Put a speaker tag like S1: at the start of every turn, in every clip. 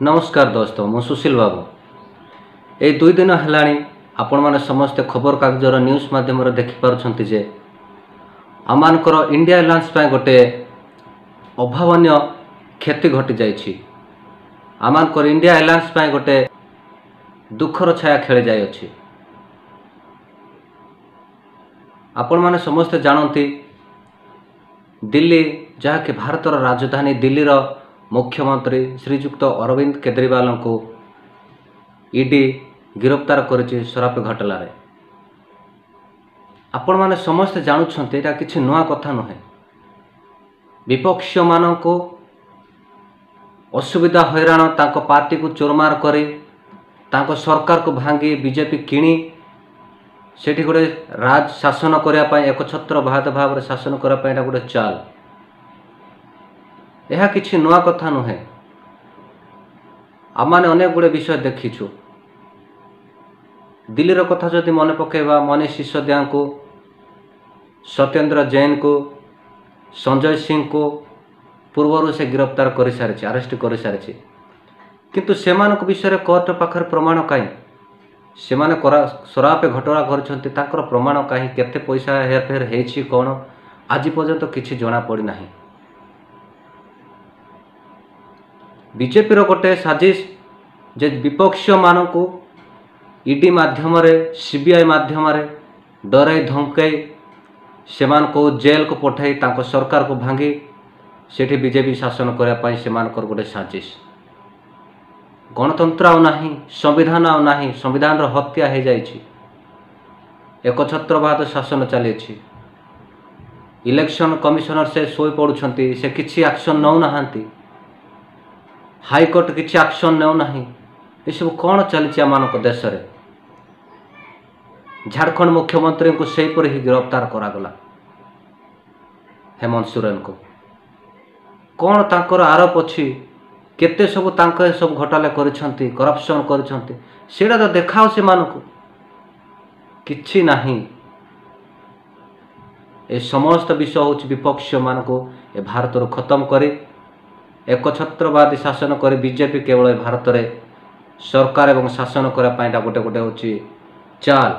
S1: नमस्कार दोस्तों मु सुशील बाबू ये 2 दिन है आपण मैंने समस्ते खबर कागजर न्यूज माध्यम देखिपुंट जे आमर इंडिया एयरलाइंस गोटे अभावन क्षति घटी जाइए। आमर इंडिया एयरलाइंस गोटे दुखर छाया खेली जाइए। आपण मैंने समस्ते जानती दिल्ली जहाँकि भारतर राजधानी दिल्लीर मुख्यमंत्री श्रीजुक्त अरविंद केजरीवाल को ईडी गिरफ्तार करिछि शराब घोटाला रे। आपण माने समस्त जानुछन्ते एटा किछि नुआ कथा नहे। विपक्ष मानको असुविधा हैरान तांको पार्टी को चोरमार करे तांको सरकार को भांगी बीजेपी किणी सेठी गोटे राज शासन करने पाई एकछत्र भाव शासन करने पाई गोटे चाल। यह किछि नुआ कथा नुहे। आमाने अनेक गुड़े विषय देखीछु। दिल्लीर कथा जदि मन पकेबा मनीष सिसोदिया को, सत्येंद्र जैन को, संजय सिंह को पूर्वर से गिरफ्तार कर सारी अरेस्ट कर सारी किंतु सेमानक विषय कोर्ट पाखर प्रमाण कहीं से माने शराब घटना कर प्रमाण कहीं केते पैसा हेरफेर हेछि कौन आज पर्यंत किछि जना पड़ी नाही। बीजेपी गोटे साजिश जे विपक्ष मानक ईडी माध्यम सीबीआई माध्यम डराई धमकाई से जेल को पठाई तांको सरकार को भांगी सेठी बीजेपी शासन करने से गोटे साजिश। गणतंत्र नहीं, संविधान नहीं, संविधान हत्या हो जाइए। एकछत्रवाद शासन चली। इलेक्शन कमिशनर से शोई पड़ुछंती से किसी एक्शन नौ नहांती। हाईकोर्ट किसी एक्शन नौ नहीं। ये सब कौन चली आम देश रे। झारखंड मुख्यमंत्री को सेहीपर ही गिरफ्तार करागला हेमंत सोरेन को। कौन तांकर आरोप अच्छी केते सब तांके सब घोटाला करिसंती, करप्शन करिसंती सेटा तो देखाओ से मानको किछि नाही। ए समस्त विषय हूँ विपक्ष मानको ए भारत रो खत्म करी एकछत्रवादी शासन करी बीजेपी केवल भारत रे सरकार एवं शासन करने गोटे गोटे हूँ चाल।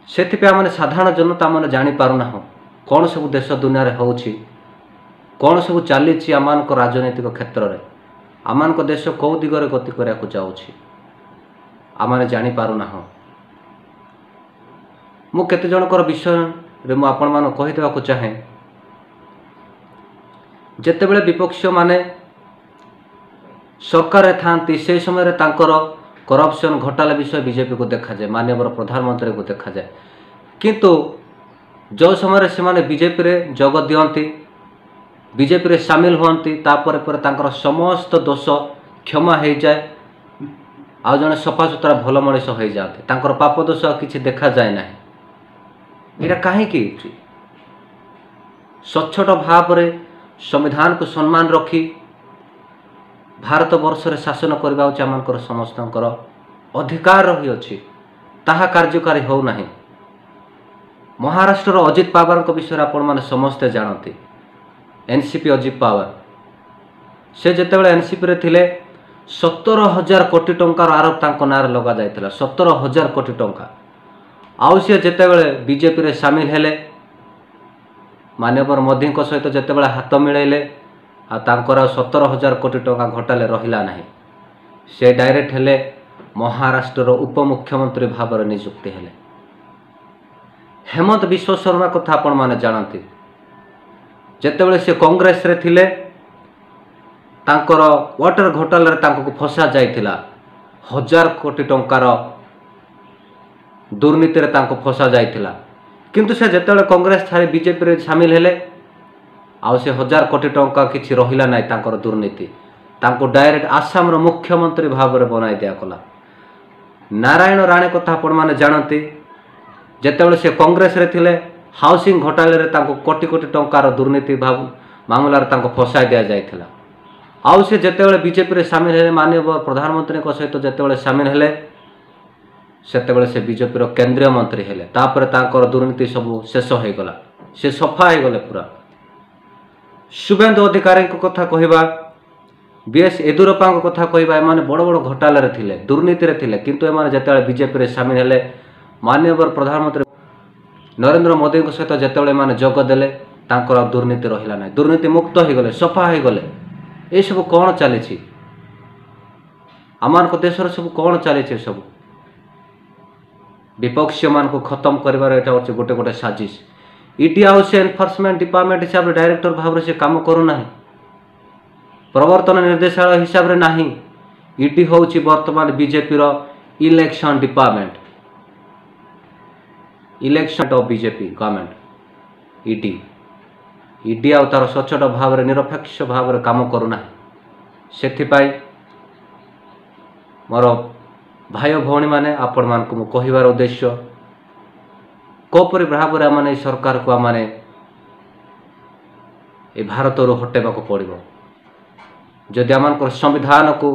S1: से आम साधारण जनता मैंने जापारूना कौन सब देश दुनिया रे होउछि, कौन सब चली आम राजनैतिक क्षेत्र में आम देश कौ दिगरे गति करने जाऊँगी आम जापारूना। मु केते जनकर विषय रे मु आपण मान कहीदेवाक चाहे जेतेबेले विपक्ष माने सरकार थांती से समय तांकर करप्शन घोटाला विषय बीजेपी को देखा जाए, माननीय प्रधानमंत्री को देखा जाए। किंतु जो समय से माने बीजेपी रे जग दियंती, बीजेपी रे सामिल होती तापर पर तांकर समस्त दोष क्षमा हो जाए। आ जने सफा सुतरा भल मनीष हो जाते तांकर पाप दोष किसी देखा जाए ना। यहाँ कहीं सच्छट भाव रे संविधान को सम्मान रखी भारत वर्ष रे शासन करबा आमकर समस्तंकर अधिकार रही अछि ताहा कार्यकारी हो नाही। महाराष्ट्र अजित पवार को विषय आपण माने समस्ते जानती। एनसीपी अजित पवार से जेतेबेले एनसीपी रे थिले 17,000 कोटी टंकार आरोप तांको नारे लगा जायतिला। 17,000 कोटी टंका आउ से जेतेबेले बीजेपी रे शामिल हेले माननीय मोदी सहित जेतेबेले हाथ मिलेले आ तांकर 17,000 कोटी टंका घोटाले रहिला नाही। से डायरेक्ट हेले महाराष्ट्र उपमुख्यमंत्री भाव नियुक्ति हेले। हेमंत विश्व शर्मा कथा आपण माने जानती जेतेबेले से कांग्रेस रे थिले तांकर वाटर घोटाले रे तांको फसा जाइतिला। 1,000 कोटी टंकार दुर्नीति रे तांको फसा जाइतिला। किंतु से जेतेबेले कांग्रेस छाड़ी बीजेपी रे शामिल हेले आउ से 1,000 कोटी टंका किछि रहिला नाही तांकर दुर्नीति। तांको डायरेक्ट आसाम रो मुख्यमंत्री भाव रे बनाई दिया कला। नारायण राणे कथा आपण माने जानती जेतेबेले से कांग्रेस रे थिले हाउसिंग घोटाले रे तांको कोटी कोटी टंकार दुर्नीति भाव मामला रे तांको फसाई दिया जाइथिला। आउ से जेतेबेले बीजेपी रे शामिल हेले माननीय प्रधानमंत्री को सहित जेतेबेले शामिल हेले सेतेबेले से बीजेपी रो केंद्रीय मंत्री हेले। तापर तांकर दुर्नीति सब शेष हो गला, से सफा हो गले पूरा। शुभेंदु अधिकारी को कथा कहवा बीएस येदियुरप्पा कथा कहवा एमाने बड़ बड़ घोटाले थिले दुर्नीति थिले किंतु एमाने जेतेबेले बीजेपी रे सामिल हेले माननीय प्रधानमंत्री नरेंद्र मोदी सहित जेतेबेले एमाने जोग देले तांकर दुर्नीति रहिला नै दुर्नीति मुक्त हो गले सफा हो गले ए सब कौन चली आमान को देशर सब कौन चली सब विपक्षी मान को खत्म करिवार एटा होचे गोटे गोटे साजिश ईडी हाउस एनफोर्समेंट डिपार्टमेंट हिसाब रे डायरेक्टर भाव से काम करू नाही प्रवर्तन निर्देशालय हिसाब रे नाही ईडी होची वर्तमान बीजेपी रो election department election of BJP government ED आ तार सचोट भाव में निरपेक्ष भाव में काम करूना से मोर भाई भौणी मैंने आपण मान को कहबार उद्देश्य कोपरी भाव में आम सरकार को आम भारत हटेबा पड़ो जदि आम संविधान को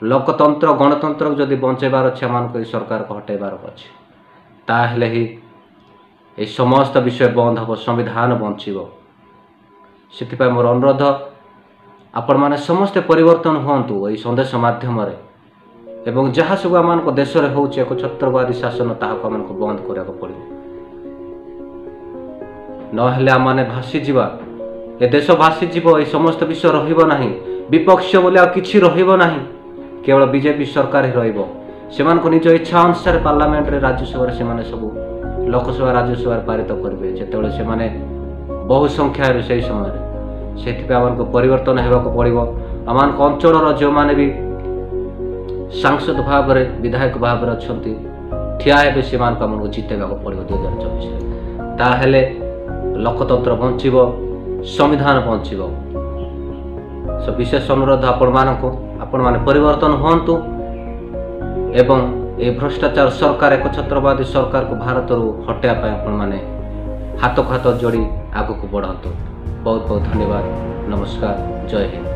S1: लोकतंत्र गणतंत्र जदि बंचेबार अच्छे आम सरकार को हटेबार अच्छे ताहले ही ये समस्त विषय बंद हम संविधान बंचब से मोर अनुरोध आपण मैंने समस्ते परिवर्तन हूँ ये संदेश मध्यम एवं जहाँ सब आम देश में हो छत्रवादी शासन ताको आम बंद करा पड़ो नहेले आम मैंने भासीजा ए देश भासीज ये समस्त विषय रहा विपक्ष बोले कि रहा केवल बीजेपी सरकार ही रही निज इच्छा अनुसार पार्लियामेंट रे राज्यसभा से सब लोकसभा राज्यसभा पारित करेंगे जिते से बहु संख्यार से समय से आमको परिवर्तन होगा पड़ो आम अंचल जो मैंने भी सांसद भाव में विधायक भाव में अच्छा ठिया हे से आमको जितेगा पड़ो 2024 ताहले लोकतंत्र बंचब संविधान बंचब सो विशेष अनुरोध आपण मैंने परिवर्तन हूँ एवं ये भ्रष्टाचार सरकार एक छत्रवादी सरकार को भारत हटाया आपण मैंने हाथ को हाथ जोड़ी आग को बढ़ातु बहुत बहुत धन्यवाद नमस्कार जय हिंद।